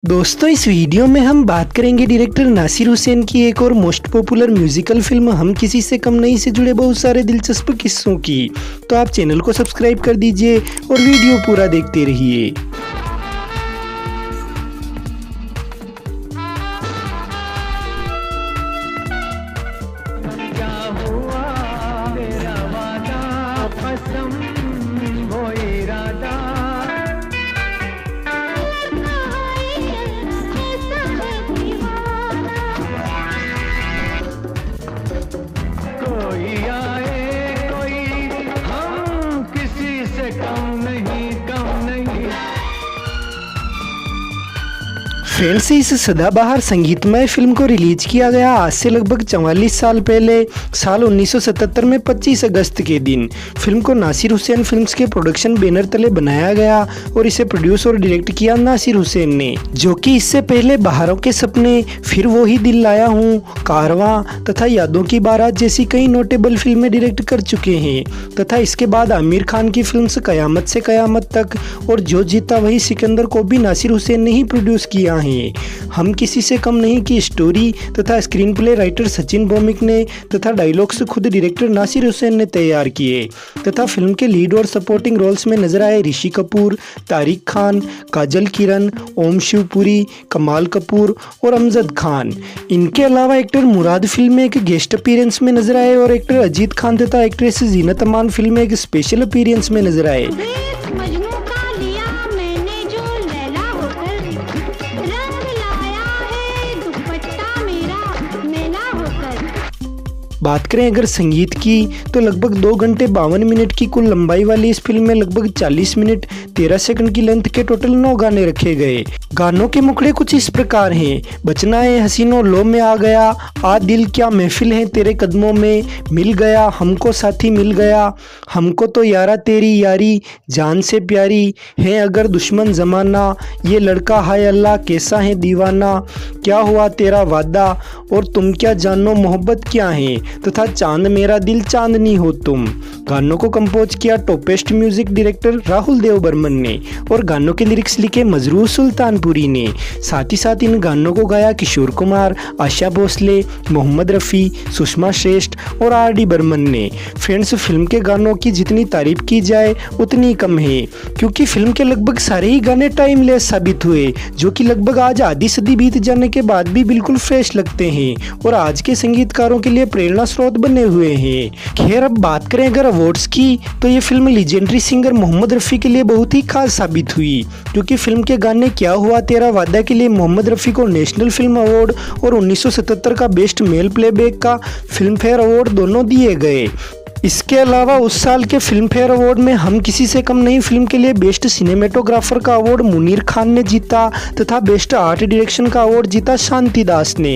दोस्तों इस वीडियो में हम बात करेंगे डायरेक्टर नासिर हुसैन की एक और मोस्ट पॉपुलर म्यूजिकल फिल्म हम किसी से कम नहीं से जुड़े बहुत सारे दिलचस्प किस्सों की। तो आप चैनल को सब्सक्राइब कर दीजिए और वीडियो पूरा देखते रहिए। फ्रेंड्स से इस सदाबहार संगीतमय फिल्म को रिलीज किया गया आज से लगभग 44 साल पहले साल 1977 में 25 अगस्त के दिन। फिल्म को नासिर हुसैन फिल्म्स के प्रोडक्शन बैनर तले बनाया गया और इसे प्रोड्यूस और डायरेक्ट किया नासिर हुसैन ने, जो कि इससे पहले बहारों के सपने, फिर वो ही दिल लाया हूँ, कारवां तथा यादों की बारात जैसी कई नोटेबल फिल्में डायरेक्ट कर चुके हैं। तथा इसके बाद आमिर खान की फिल्म्स कयामत से कयामत तक और जो जीता वही सिकंदर को भी नासिर हुसैन ने ही प्रोड्यूस किया है। हम किसी से कम नहीं की स्टोरी तथा screen play writer Sachin Bhowmik ने तथा डायलॉग्स खुद डायरेक्टर नासिर हुसैन ने तैयार किए। तथा फिल्म के लीड और सपोर्टिंग रोल्स में नजर आए ऋषि कपूर, तारिक खान, काजल किरण, ओम शिवपुरी, कमाल कपूर और अमजद खान। इनके अलावा एक्टर मुराद फिल्म में एक गेस्ट अपीयरेंस में नजर आए और एक्टर अजीत खान तथा एक्ट्रेस जीनत अमान फिल्म में एक स्पेशल अपीयरेंस में नजर आए। बात करें अगर संगीत की तो लगभग 2 घंटे 52 मिनट की कुल लंबाई वाली इस फिल्म में लगभग 40 मिनट 13 सेकंड की लेंथ के टोटल 9 गाने रखे गए। गानों के मुखड़े कुछ इस प्रकार हैं। बचना है हसीनों लो में आ गया, आ दिल क्या महफिल है तेरे कदमों में, मिल गया हमको साथी मिल गया, हमको तो यारा तेरी यारी जान से प्यारी है अगर दुश्मन जमाना, ये लड़का हाय अल्लाह कैसा है दीवाना, क्या हुआ तेरा वादा और तुम क्या जानो मोहब्बत क्या है तथा चांद मेरा दिल चांदनी हो तुम। गानों को कंपोज किया toppest music director Rahul Dev Burman ने और गानों के लिरिक्स लिखे मजरूर सुल्तानपुरी ने। साथ ही साथ इन गानों को गाया किशोर कुमार, आशा भोसले, मोहम्मद रफ़ी, सुषमा श्रेष्ठ और आर.डी. बर्मन ने। फ्रेंड्स फिल्म के गानों की जितनी तारीफ की जाए उतनी कम है, क्योंकि फिल्म के लगभग सारे ही गाने टाइमलेस साबित हुए, जो कि लगभग आज आधी सदी बीत जाने के बाद भी बिल्कुल फ्रेश लगते हैं और आज के संगीतकारों के लिए प्रेरणा स्रोत बने हुए हैं। खैर अब बात करें अगर अवार्ड्स की तो ये film legendary singer Mohammed Rafi के लिए बहुत ही खास साबित हुई, क्योंकि फिल्म के गाने क्या हुआ तेरा वादा के लिए मोहम्मद रफ़ी को नेशनल फिल्म अवार्ड और 1977 का बेस्ट मेल प्लेबैक का फिल्म फेयर अवार्ड दोनों दिए गए। इसके अलावा उस साल के फिल्म फेयर अवार्ड में हम किसी से कम नहीं फिल्म के लिए बेस्ट सिनेमेटोग्राफर का अवार्ड मुनीर खान ने जीता तथा बेस्ट आर्ट डायरेक्शन का अवार्ड जीता शांति दास ने।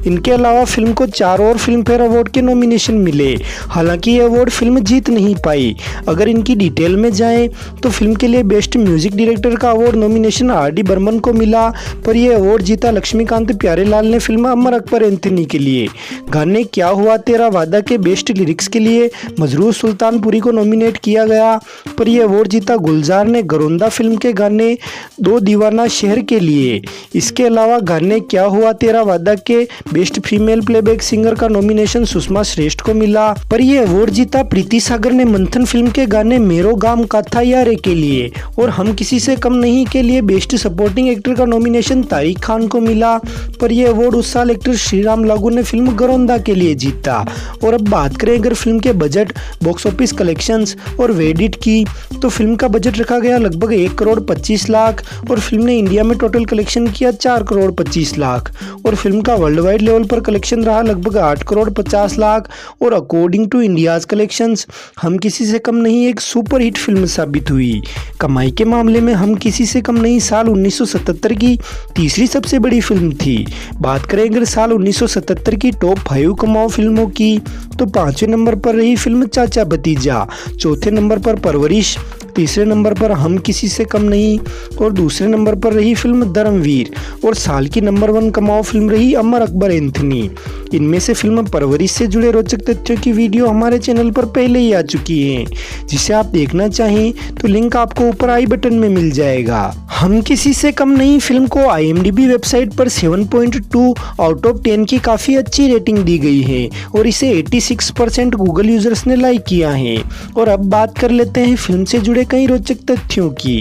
इनके अलावा फिल्म को 4 और फिल्म फेयर अवार्ड के नॉमिनेशन मिले। हालांकि ये अवार्ड फिल्म जीत नहीं पाई। अगर इनकी डिटेल में जाएं तो फिल्म के लिए बेस्ट म्यूजिक डायरेक्टर का अवार्ड नॉमिनेशन आर.डी. बर्मन को मिला, पर यह अवार्ड जीता लक्ष्मीकांत प्यारेलाल ने फिल्म अमर अकबर एंथनी के लिए। गाने क्या हुआ तेरा वादा के बेस्ट लिरिक्स के लिए मजरूर सुल्तानपुरी को नॉमिनेट किया गया, पर यह अवार्ड जीता गुलजार ने गरोंदा फिल्म के गाने दो दीवाना शहर के लिए। इसके अलावा गाने क्या हुआ तेरा वादा के बेस्ट फीमेल प्लेबैक सिंगर का नॉमिनेशन सुषमा श्रेष्ठ को मिला, पर यह अवार्ड जीता प्रीति सागर ने मंथन फिल्म के गाने मेरो गाम काथा यारे के लिए। और हम किसी से कम नहीं के लिए बेस्ट सपोर्टिंग एक्टर का नॉमिनेशन तारिक खान को मिला, पर यह अवार्ड उस साल एक्टर श्रीराम लागू ने फिल्म गरोंदा के लिए जीता। और अब बात करें अगर फिल्म के बजट, बॉक्स ऑफिस कलेक्शंस और वेडिट की तो फिल्म का बजट रखा गया लगभग 1 करोड़ 25 लाख और फिल्म ने इंडिया में टोटल कलेक्शन किया 4 करोड़ 25 लाख और फिल्म का वर्ल्ड वाइड लेवल पर कलेक्शन रहा लगभग 8 करोड़ 50 लाख। और अकॉर्डिंग टू इंडियाज कलेक्शंस हम किसी से कम नहीं एक सुपर हिट फिल्म साबित हुई। कमाई के मामले में हम किसी से कम नहीं साल 1977 की तीसरी सबसे बड़ी फिल्म थी। बात करें अगर साल 1977 की टॉप 5 कमाओ फिल्मों की तो 5वें नंबर पर रही फिल्म चाचा भतीजा, चौथे नंबर पर परवरिश, तीसरे नंबर पर हम किसी से कम नहीं और दूसरे नंबर पर रही फिल्म धर्मवीर और साल की नंबर 1 कमाओ फिल्म रही अमर अकबर एंथनी। इनमें से फिल्म परवरिश से जुड़े रोचक तथ्यों की वीडियो हमारे चैनल पर पहले ही आ चुकी है, जिसे आप देखना चाहें तो लिंक आपको ऊपर आई बटन में मिल जाएगा। हम किसी से कम नहीं फिल्म को IMDb वेबसाइट पर 7.2 आउट ऑफ 10 की काफ़ी अच्छी रेटिंग दी गई है और इसे 86% गूगल यूजर्स ने लाइक किया है। और अब बात कर लेते हैं फिल्म से जुड़े कई रोचक तथ्यों की।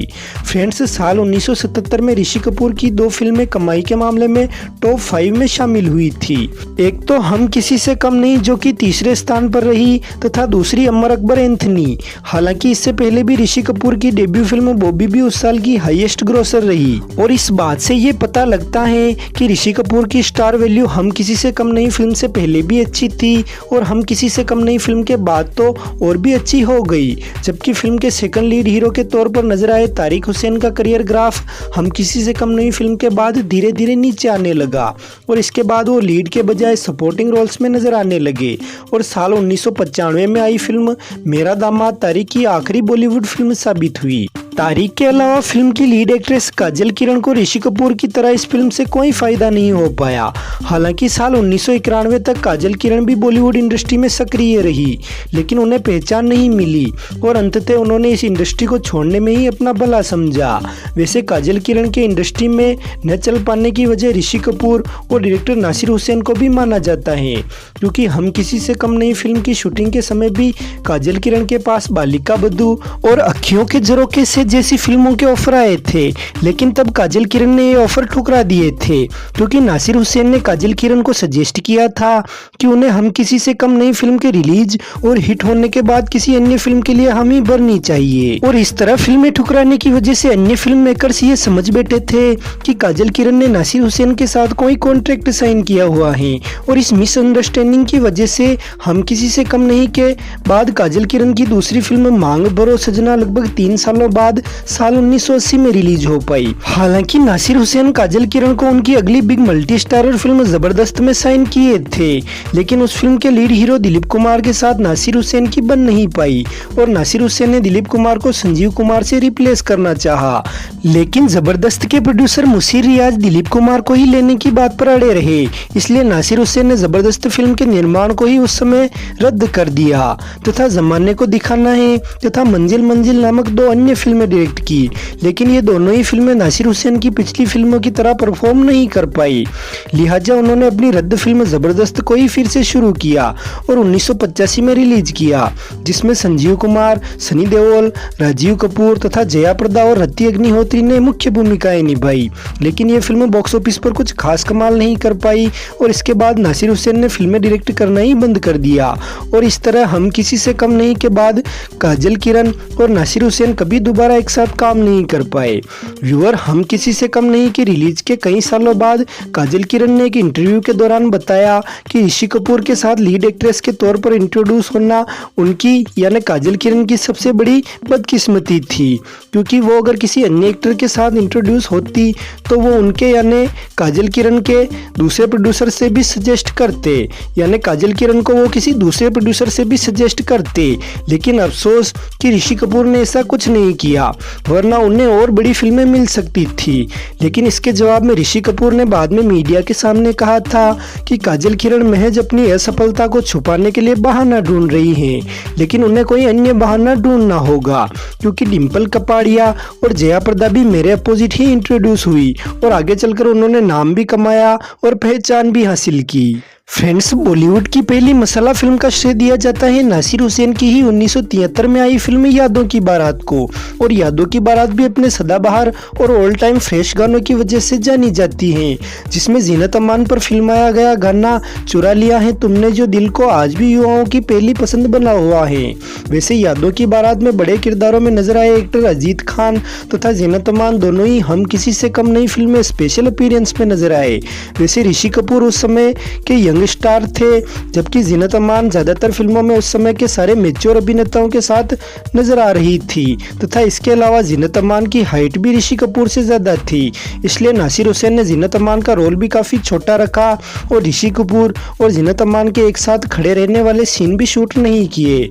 फ्रेंड्स, साल 1977 में ऋषि कपूर की 2 फिल्में कमाई के मामले में टॉप 5 में शामिल हुई थी। एक तो हम किसी से कम नहीं जो कि तीसरे स्थान पर रही तथा दूसरी अमर अकबर एंथनी। हालांकि इससे पहले भी ऋषि कपूर की डेब्यू फिल्म बॉबी भी उस साल की हाईएस्ट ग्रोसर रही और इस बात से ये पता लगता है कि ऋषि कपूर की स्टार वैल्यू हम किसी से कम नहीं फिल्म से पहले भी अच्छी थी और हम किसी से कम नहीं फिल्म के बाद तो और भी अच्छी हो गई। जबकि फिल्म के सेकंड लीड हीरो के तौर पर नजर आए तारिक हुसैन का करियर ग्राफ हम किसी से कम नहीं फिल्म के बाद धीरे धीरे नीचे आने लगा और इसके बाद वो लीड के बजाय सपोर्टिंग रोल्स में नजर आने लगे और साल 1995 में आई फिल्म मेरा दामाद तारिक की आखिरी बॉलीवुड फिल्म साबित हुई। तारिक के अलावा फिल्म की लीड एक्ट्रेस काजल किरण को ऋषि कपूर की तरह इस फिल्म से कोई फायदा नहीं हो पाया। हालांकि साल 1991 तक काजल किरण भी बॉलीवुड इंडस्ट्री में सक्रिय रही, लेकिन उन्हें पहचान नहीं मिली और अंततः उन्होंने इस इंडस्ट्री को छोड़ने में ही अपना भला समझा। वैसे काजल किरण के इंडस्ट्री में न चल पाने की वजह ऋषि कपूर और डायरेक्टर नासिर हुसैन को भी माना जाता है, क्योंकि हम किसी से कम नहीं फिल्म की शूटिंग के समय भी काजल किरण के पास बालिका बधू और अखियों के झरोखे से जैसी फिल्मों के ऑफर आए थे, लेकिन तब काजल किरण ने ये ऑफर ठुकरा दिए थे क्योंकि नासिर हुसैन ने काजल किरण को सजेस्ट किया था कि उन्हें हम किसी से कम नहीं फिल्म के रिलीज और हिट होने के बाद किसी अन्य फिल्म के लिए हामी भरनी चाहिए। और इस तरह फिल्में ठुकराने की वजह से अन्य फिल्म मेकर्स ये समझ बैठे थे कि काजल किरण ने नासिर हुसैन के साथ कोई कॉन्ट्रैक्ट साइन किया हुआ है और इस मिसअंडरस्टैंडिंग की वजह से हम किसी से कम नहीं के बाद काजल किरण की दूसरी फिल्म मांग भरो सजना लगभग 3 सालों बाद साल 1980 में रिलीज हो पाई। हालांकि नासिर हुसैन काजल किरण को उनकी अगली बिग मल्टी स्टारर फिल्म जबरदस्त में साइन किए थे, लेकिन उस फिल्म के लीड हीरो दिलीप कुमार के साथ नासिर हुसैन की बन नहीं पाई और नासिर हुसैन ने दिलीप कुमार को संजीव कुमार से रिप्लेस करना चाहा, लेकिन जबरदस्त के प्रोड्यूसर मुसीर रियाज दिलीप कुमार को ही लेने की बात पर अड़े रहे। इसलिए नासिर हुसैन ने जबरदस्त फिल्म के निर्माण को ही उस समय रद्द कर दिया तथा जमाने को दिखाना है तथा मंजिल मंजिल नामक 2 अन्य फिल्में डायरेक्ट की, लेकिन ये दोनों ही फिल्में नासिर हुसैन की पिछली फिल्मों की तरह परफॉर्म नहीं कर पाई। लिहाजा उन्होंने अपनी रद्द फिल्म जबरदस्त को ही फिर से शुरू किया और 1985 में रिलीज किया, जिसमें संजीव कुमार, सनी देओल, राजीव कपूर तथा जया प्रदा और रति अग्निहोत्री ने मुख्य भूमिकाएं निभाई। लेकिन ये फिल्म बॉक्स ऑफिस पर कुछ खास कमाल नहीं कर पाई और इसके बाद नासिर हुसैन ने फिल्में डायरेक्ट करना ही बंद कर दिया और इस तरह हम किसी से कम नहीं के बाद काजल किरण और नासिर हुसैन कभी दोबारा एक साथ काम नहीं कर पाए। व्यूअर, हम किसी से कम नहीं के रिलीज के कई सालों बाद काजल किरण ने एक इंटरव्यू के दौरान बताया कि ऋषि कपूर के साथ लीड एक्ट्रेस के तौर पर इंट्रोड्यूस होना उनकी यानी काजल किरण की सबसे बड़ी बदकिस्मती थी, क्योंकि वो अगर किसी अन्य एक्टर के साथ इंट्रोड्यूस होती तो वो उनके यानी काजल किरण के दूसरे प्रोड्यूसर से भी सजेस्ट करते, यानी काजल किरण को वो किसी दूसरे प्रोड्यूसर से भी सजेस्ट करते। लेकिन अफसोस कि ऋषि कपूर ने ऐसा कुछ नहीं किया, वरना उन्हें और बड़ी फिल्में मिल सकती थी। लेकिन इसके जवाब में ऋषि कपूर ने बाद में मीडिया के सामने कहा था कि काजल किरण महज अपनी असफलता को छुपाने के लिए बहाना ढूंढ रही हैं, लेकिन उन्हें कोई अन्य बहाना ढूंढना होगा, क्योंकि डिम्पल कपाड़िया और जया प्रदा भी मेरे अपोजिट ही इंट्रोड्यूस हुई और आगे चलकर उन्होंने नाम भी कमाया और पहचान भी हासिल की। फ्रेंड्स, बॉलीवुड की पहली मसाला फिल्म का श्रेय दिया जाता है नासिर हुसैन की ही 1973 में आई फिल्म यादों की बारात को, और यादों की बारात भी अपने सदाबहार और ऑल टाइम फ्रेश गानों की वजह से जानी जाती है, जिसमें जीनत अमान पर फिल्माया गया गाना चुरा लिया है तुमने जो दिल को आज भी युवाओं की पहली पसंद बना हुआ है। वैसे यादों की बारात में बड़े किरदारों में नजर आए एक्टर अजीत खान तथा जीनत अमान दोनों ही हम किसी से कम नहीं फिल्म में स्पेशल अपीयरेंस में नजर आए। वैसे ऋषि कपूर उस समय के यंग स्टार थे, जबकि जीनत अमान ज़्यादातर फिल्मों में उस समय के सारे मेच्योर अभिनेताओं के साथ नजर आ रही थी तथा इसके अलावा जीनत अमान की हाइट भी ऋषि कपूर से ज़्यादा थी, इसलिए नासिर हुसैन ने जीनत अमान का रोल भी काफ़ी छोटा रखा और ऋषि कपूर और जीनत अमान के एक साथ खड़े रहने वाले सीन भी शूट नहीं किए।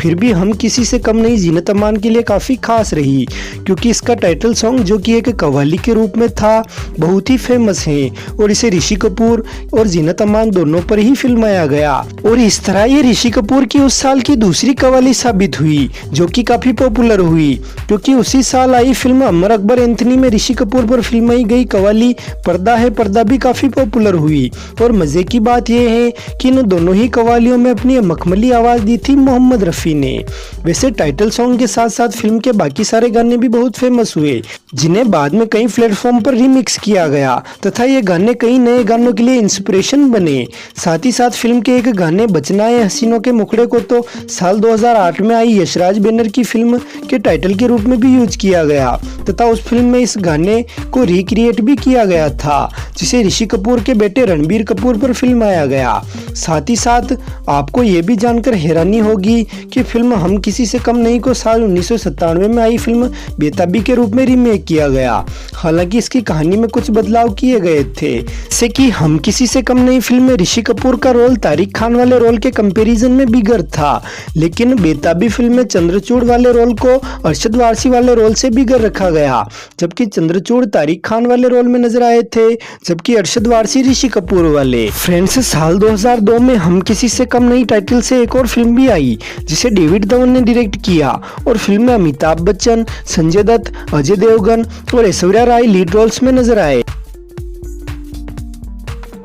फिर भी हम किसी से कम नहीं जीनत अमान के लिए काफ़ी खास रही, क्योंकि इसका टाइटल सॉन्ग जो कि एक कव्वाली के रूप में था बहुत ही फेमस है और इसे ऋषि कपूर और जीनत अमान दोनों पर ही फिल्माया गया और इस तरह ये ऋषि कपूर की उस साल की दूसरी कव्वाली साबित हुई जो कि काफी पॉपुलर हुई, क्योंकि उसी साल आई फिल्म अमर अकबर एंथनी में ऋषि कपूर पर फिल्माई गई कव्वाली पर्दा है पर्दा भी काफी पॉपुलर हुई। और मजे की बात यह है कि इन दोनों ही कव्वालियों में अपनी मखमली आवाज दी थी मोहम्मद रफी ने। वैसे टाइटल सॉन्ग के साथ साथ फिल्म के बाकी सारे गाने भी बहुत फेमस हुए, जिन्हें बाद में कई प्लेटफॉर्म पर रिमिक्स किया गया तथा ये गाने कई नए गानों के लिए इंस्पिरेशन बने। साथ ही साथ फिल्म के एक गाने बचना है हसीनों के मुखड़े को तो साल 2008 में आई यशराज बैनर की फिल्म के टाइटल के रूप में भी यूज किया गया तथा उस फिल्म में इस गाने को रिक्रिएट भी किया गया था, जिसे ऋषि कपूर के बेटे रणबीर कपूर पर फिल्माया गया। साथ ही साथ आपको ये भी जानकर हैरानी होगी कि फिल्म हम किसी से कम नहीं को साल 1997 में आई फिल्म बेताबी के रूप में रीमेक किया गया। हालांकि इसकी कहानी में कुछ बदलाव किए गए थे, जैसे कि हम किसी से कम नहीं फिल्म में ऋषि कपूर का रोल तारिक खान वाले रोल के कंपैरिजन में बिगर था, लेकिन बेताबी फिल्म में चंद्रचूड़ वाले रोल को अरशद वारसी वाले रोल से बिगर रखा गया, जबकि चंद्रचूड़ तारिक खान वाले रोल में नजर आए थे जबकि अरशद वारसी ऋषि कपूर वाले। फ्रेंड्स, साल 2002 में हम किसी से कम नहीं टाइटल से एक और फिल्म भी आई जिसे डेविड धवन ने डायरेक्ट किया और फिल्म में अमिताभ बच्चन, संजय दत्त, अजय देवगन और ऐश्वर्या राय लीड रोल्स में नजर आए।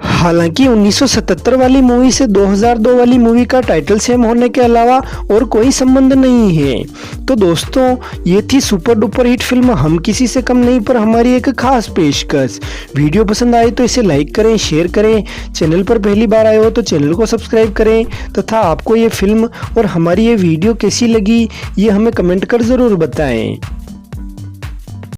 हालांकि 1977 वाली मूवी से 2002 वाली मूवी का टाइटल सेम होने के अलावा और कोई संबंध नहीं है। तो दोस्तों, ये थी सुपर डुपर हिट फिल्म हम किसी से कम नहीं पर हमारी एक खास पेशकश। वीडियो पसंद आए तो इसे लाइक करें, शेयर करें, चैनल पर पहली बार आए हो तो चैनल को सब्सक्राइब करें तथा आपको ये फिल्म और हमारी ये वीडियो कैसी लगी ये हमें कमेंट कर ज़रूर बताएं।